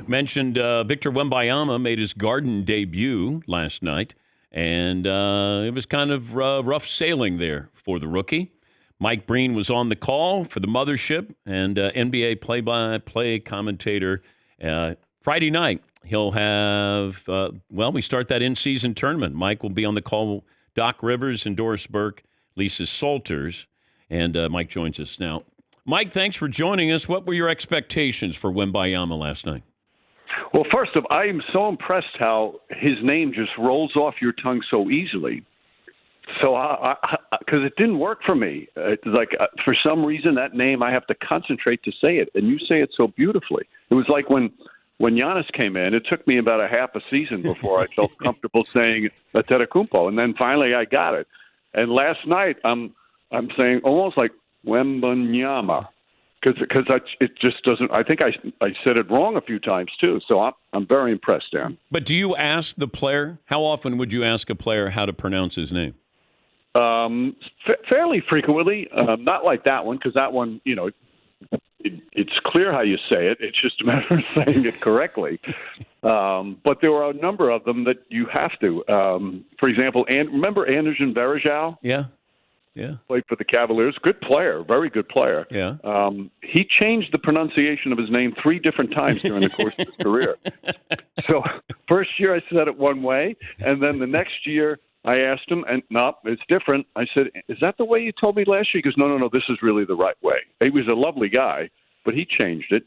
Mentioned Victor Wembanyama made his Garden debut last night, and it was kind of rough sailing there for the rookie. Mike Breen was on the call for the mothership, and NBA play-by-play commentator Friday night. He'll have, we start that in-season tournament. Mike will be on the call. Doc Rivers and Doris Burke, Lisa Salters, and Mike joins us now. Mike, thanks for joining us. What were your expectations for Wembanyama last night? Well, first of all, I am so impressed how his name just rolls off your tongue so easily. So, because it didn't work for me. It's like, for some reason, that name, I have to concentrate to say it, and you say it so beautifully. It was like when Giannis came in, it took me about a half a season before I felt comfortable saying Antetokounmpo, and then finally I got it. And last night, I'm saying almost like Wembanyama, because it just doesn't. I think I said it wrong a few times too. So I'm very impressed, Dan. But do you ask the player? How often would you ask a player how to pronounce his name? Fairly frequently. Not like that one, because that one, it's clear how you say it. It's just a matter of saying it correctly. But there are a number of them that you have to. For example, remember Anderson Varejao? Yeah. Played for the Cavaliers. Good player, very good player. Yeah. He changed the pronunciation of his name 3 different times during the course of his career. So first year I said it one way, and then the next year I asked him, and no, it's different. I said, "Is that the way you told me last year?" He goes, No, this is really the right way. He was a lovely guy, but he changed it.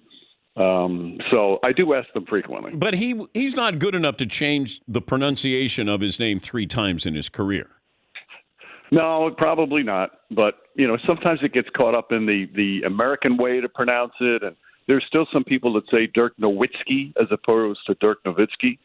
So I do ask them frequently. But he's not good enough to change the pronunciation of his name 3 times in his career. No, probably not. But, sometimes it gets caught up in the American way to pronounce it. And there's still some people that say Dirk Nowitzki as opposed to Dirk Nowitzki.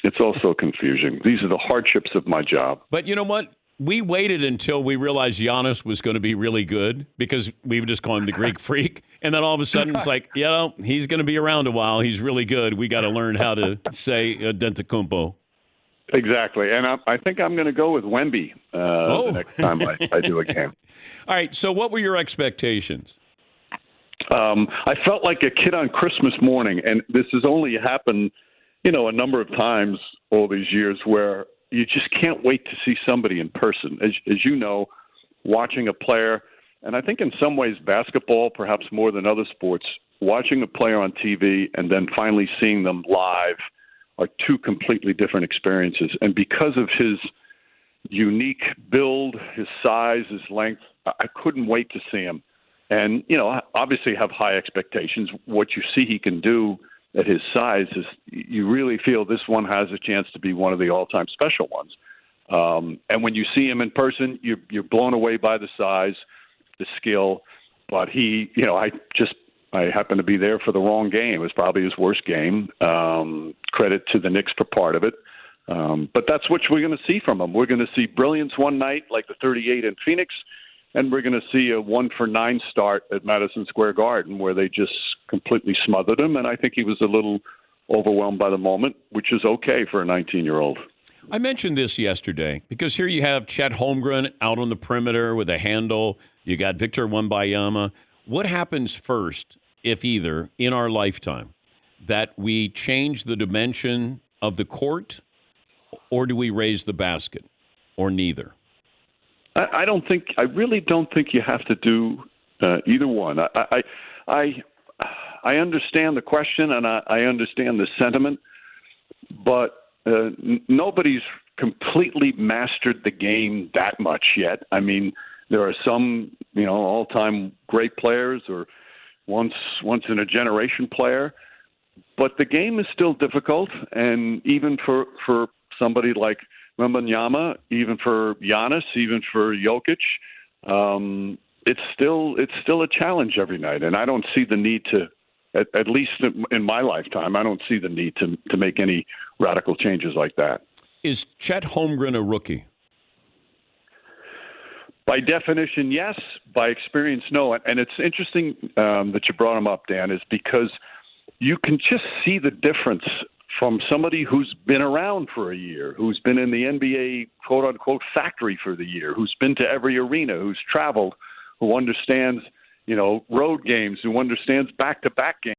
It's also confusing. These are the hardships of my job. But you know what? We waited until we realized Giannis was going to be really good because we would just call him the Greek freak. And then all of a sudden it's like, he's going to be around a while. He's really good. We got to learn how to say Antetokounmpo. Exactly. And I think I'm going to go with Wemby the next time I do a game. All right. So what were your expectations? I felt like a kid on Christmas morning, and this has only happened, a number of times all these years where you just can't wait to see somebody in person. As you know, watching a player, and I think in some ways basketball, perhaps more than other sports, watching a player on TV and then finally seeing them live are 2 completely different experiences. And because of his unique build, his size, his length, I couldn't wait to see him. And, obviously have high expectations. What you see he can do at his size is you really feel this one has a chance to be one of the all-time special ones. And when you see him in person, you're blown away by the size, the skill. But I happened to be there for the wrong game. It was probably his worst game. Credit to the Knicks for part of it. But that's what we're going to see from him. We're going to see brilliance one night, like the 38 in Phoenix, and we're going to see a 1-for-9 start at Madison Square Garden where they just completely smothered him. And I think he was a little overwhelmed by the moment, which is okay for a 19-year-old. I mentioned this yesterday because here you have Chet Holmgren out on the perimeter with a handle. You got Victor Wembanyama. What happens first, if either, in our lifetime? That we change the dimension of the court, or do we raise the basket, or neither? I really don't think you have to do either one. I understand the question and I understand the sentiment, but nobody's completely mastered the game that much yet. I mean, there are some, all-time great players or once in a generation player, but the game is still difficult. And even for somebody like Wembanyama, even for Giannis, even for Jokic, it's still a challenge every night. And I don't see the need to, at least in my lifetime, I don't see the need to make any radical changes like that. Is Chet Holmgren a rookie? By definition, yes. By experience, no. And it's interesting that you brought him up, Dan, is because you can just see the difference from somebody who's been around for a year, who's been in the NBA quote-unquote factory for the year, who's been to every arena, who's traveled, who understands, road games, who understands back-to-back games.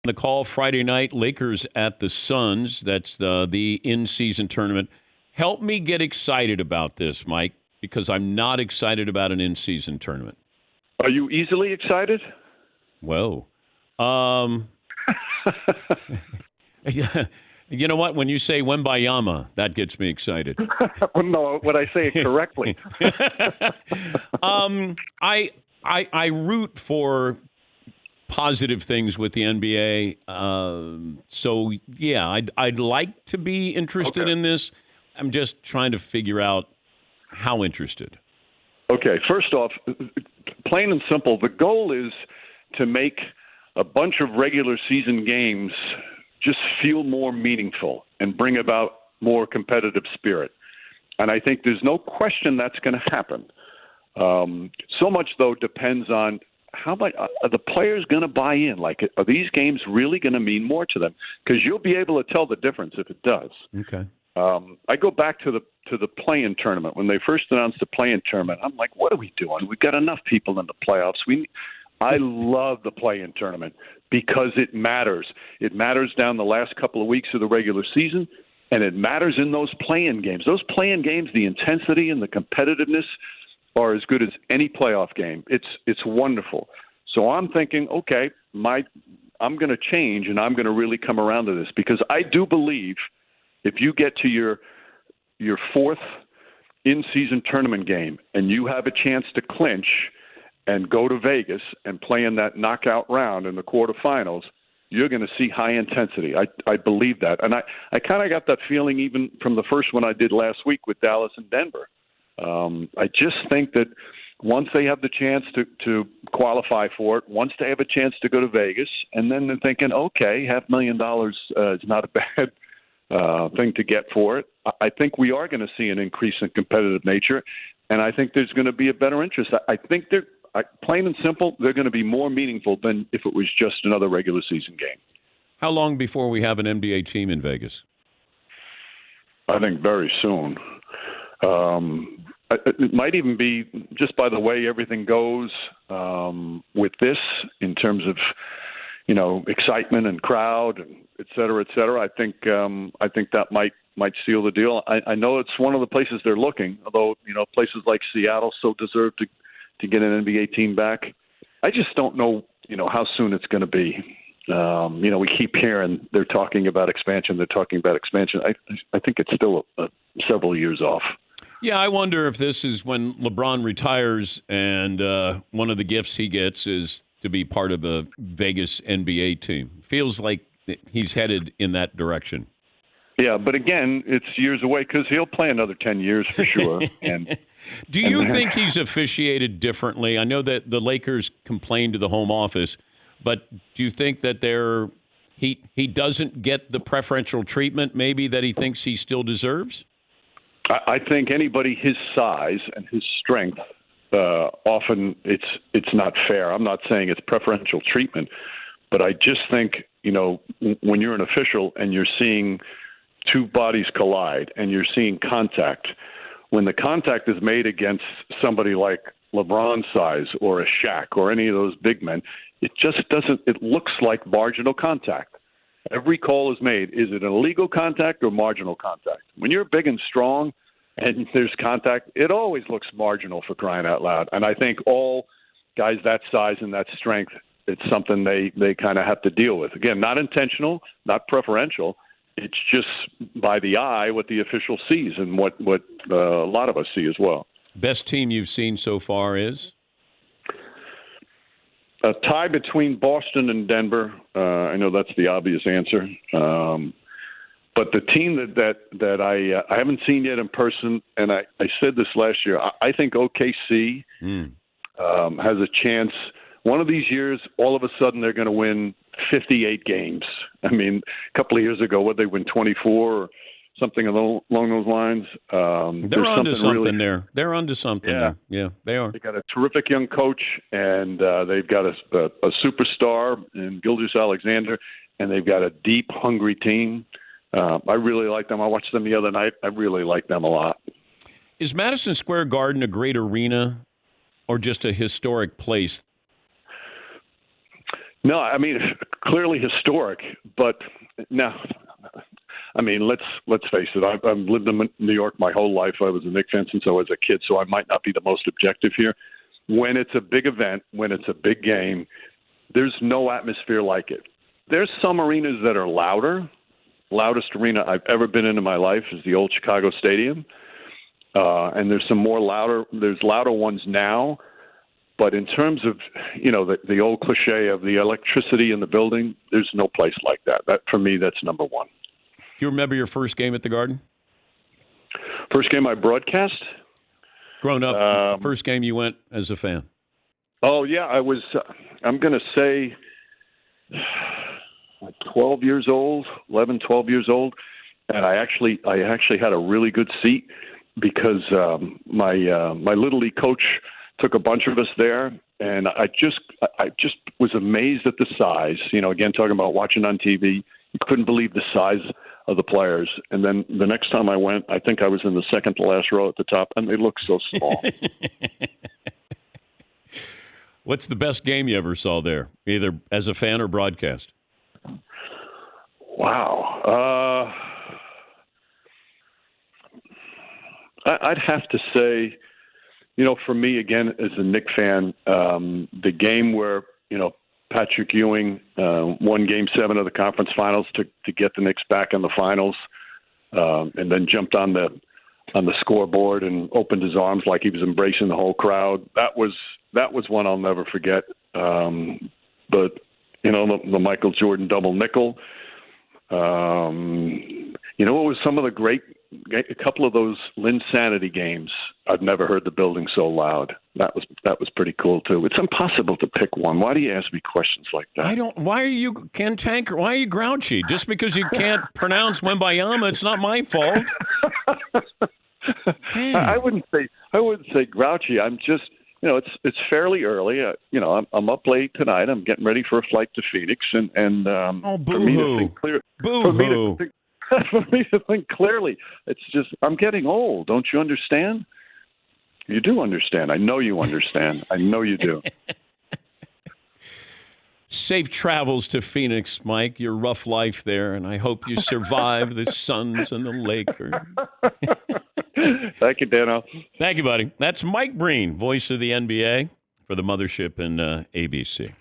The call Friday night, Lakers at the Suns. That's the in-season tournament. Help me get excited about this, Mike, because I'm not excited about an in-season tournament. Are you easily excited? Whoa. You know what? When you say Wembanyama, that gets me excited. Well, no, would I say it correctly? I root for positive things with the NBA. So yeah, I'd like to be interested in this. I'm just trying to figure out how interested. Okay, first off, plain and simple, the goal is to make a bunch of regular season games just feel more meaningful and bring about more competitive spirit. And I think there's no question that's going to happen. So much, though, depends on how much are the players going to buy in? Like, are these games really going to mean more to them? Because you'll be able to tell the difference if it does. Okay. I go back to the play-in tournament. When they first announced the play-in tournament, I'm like, what are we doing? We've got enough people in the playoffs. I love the play-in tournament because it matters. It matters down the last couple of weeks of the regular season, and it matters in those play-in games. Those play-in games, the intensity and the competitiveness are as good as any playoff game. It's wonderful. So I'm thinking, okay, I'm going to change, and I'm going to really come around to this because I do believe if you get to your fourth in-season tournament game and you have a chance to clinch and go to Vegas and play in that knockout round in the quarterfinals, you're going to see high intensity. I believe that. And I kind of got that feeling even from the first one I did last week with Dallas and Denver. I just think that once they have the chance to qualify for it, once they have a chance to go to Vegas, and then they're thinking, okay, $500,000 is not a bad thing to get for it. I think we are going to see an increase in competitive nature, and I think there's going to be a better interest. I think they're plain and simple, they're going to be more meaningful than if it was just another regular season game. How long before we have an NBA team in Vegas? I think very soon. It might even be just by the way everything goes with this in terms of, excitement and crowd and et cetera, et cetera. I think that might seal the deal. I know it's one of the places they're looking, although, places like Seattle so deserve to get an NBA team back. I just don't know, how soon it's going to be. We keep hearing they're talking about expansion. I think it's still several years off. Yeah, I wonder if this is when LeBron retires and one of the gifts he gets is to be part of a Vegas NBA team. Feels like he's headed in that direction. Yeah, but again, it's years away because he'll play another 10 years for sure. Do you think he's officiated differently? I know that the Lakers complained to the home office, but do you think that he doesn't get the preferential treatment maybe that he thinks he still deserves? I think anybody his size and his strength, often it's not fair. I'm not saying it's preferential treatment, but I just think, when you're an official and you're seeing two bodies collide and you're seeing contact, when the contact is made against somebody like LeBron's size or a Shaq or any of those big men, it just doesn't – it looks like marginal contact. Every call is made. Is it an illegal contact or marginal contact? When you're big and strong and there's contact, it always looks marginal, for crying out loud. And I think all guys that size and that strength, it's something they kind of have to deal with. Again, not intentional, not preferential. It's just by the eye what the official sees and what a lot of us see as well. Best team you've seen so far is? A tie between Boston and Denver. I know that's the obvious answer. But the team that I haven't seen yet in person, and I said this last year, I think OKC has a chance. One of these years, all of a sudden, they're going to win 58 games. I mean, a couple of years ago, they win 24 or something along those lines? They're onto something there. They're onto something there. Yeah, they are. They got a terrific young coach, and they've got a superstar in Gilgeous-Alexander, and they've got a deep, hungry team. I really like them. I watched them the other night. I really like them a lot. Is Madison Square Garden a great arena or just a historic place? No, I mean, clearly historic, but now, I mean, let's face it. I've lived in New York my whole life. I was a Knicks fan since I was a kid, so I might not be the most objective here. When it's a big event, when it's a big game, there's no atmosphere like it. There's some arenas that are louder. Loudest arena I've ever been in my life is the old Chicago Stadium, and there's louder ones now. But in terms of, the old cliche of the electricity in the building, there's no place like that. That for me, that's number one. Do you remember your first game at the Garden? First game I broadcast? Growing up, first game you went as a fan? Oh, yeah. I was, I'm going to say 12 years old, 11, 12 years old. And I actually had a really good seat because my Little League coach took a bunch of us there. And I just was amazed at the size. Again, talking about watching on TV, you couldn't believe the size of the players. And then the next time I went, I think I was in the second to last row at the top, and they looked so small. What's the best game you ever saw there, either as a fan or broadcast? Wow. I'd have to say, for me, again, as a Knicks fan, the game where, Patrick Ewing won Game 7 of the conference finals to get the Knicks back in the finals, and then jumped on the scoreboard and opened his arms like he was embracing the whole crowd. That was one I'll never forget. But the Michael Jordan double nickel. It was some of the a couple of those Linsanity games. I've never heard the building so loud. That was pretty cool too. It's impossible to pick one. Why do you ask me questions like that? Why are you Ken Tanker? Why are you grouchy? Just because you can't pronounce Wembanyama, it's not my fault. I wouldn't say grouchy. I'm just, it's fairly early. I'm up late tonight. I'm getting ready for a flight to Phoenix, and for me to think clear, for me to think clearly, it's just I'm getting old. Don't you understand? You do understand. I know you understand. I know you do. Safe travels to Phoenix, Mike. Your rough life there, and I hope you survive the Suns and the Lakers. Thank you, Dano. Thank you, buddy. That's Mike Breen, voice of the NBA for the Mothership and ABC.